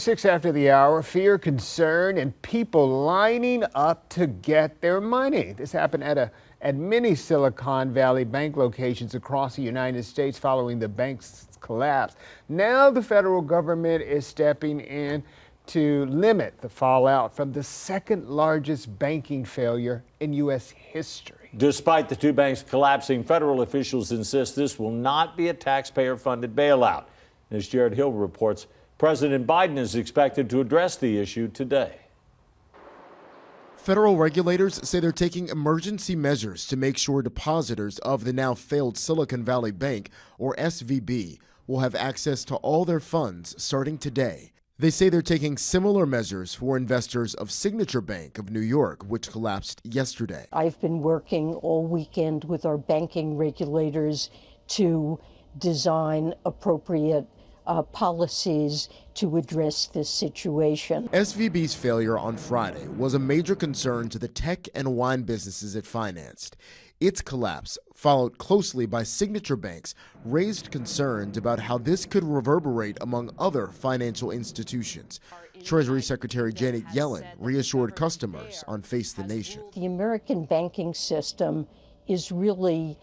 6 after the hour, fear, concern, and people lining up to get their money. This happened at many Silicon Valley Bank locations across the United States following the bank's collapse. Now the federal government is stepping in to limit the fallout from the second largest banking failure in U.S. history. Despite the two banks collapsing, federal officials insist this will not be a taxpayer-funded bailout. As Jared Hill reports, President Biden is expected to address the issue today. Federal regulators say they're taking emergency measures to make sure depositors of the now failed Silicon Valley Bank, or SVB, will have access to all their funds starting today. They say they're taking similar measures for investors of Signature Bank of New York, which collapsed yesterday. I've been working all weekend with our banking regulators to design appropriate policies to address this situation. SVB's failure on Friday was a major concern to the tech and wine businesses it financed. Its collapse, followed closely by Signature Bank's, raised concerns about how this could reverberate among other financial institutions. Treasury Secretary Janet Yellen reassured customers on Face the Nation. The American banking system is really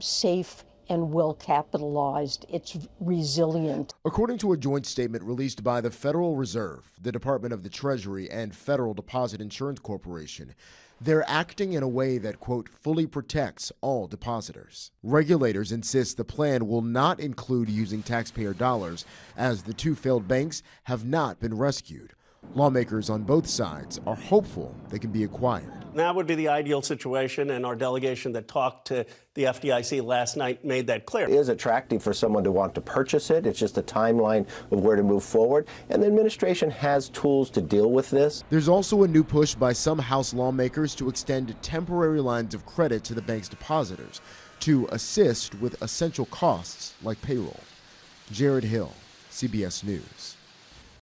safe and well capitalized. It's resilient. According to a joint statement released by the Federal Reserve, the Department of the Treasury, and Federal Deposit Insurance Corporation, they're acting in a way that, quote, fully protects all depositors. Regulators insist the plan will not include using taxpayer dollars, as the two failed banks have not been rescued. Lawmakers on both sides are hopeful they can be acquired. That would be the ideal situation, and our delegation that talked to the FDIC last night made that clear. It is attractive for someone to want to purchase it. It's just a timeline of where to move forward, and the administration has tools to deal with this. There's also a new push by some House lawmakers to extend temporary lines of credit to the bank's depositors to assist with essential costs like payroll. Jared Hill, CBS News.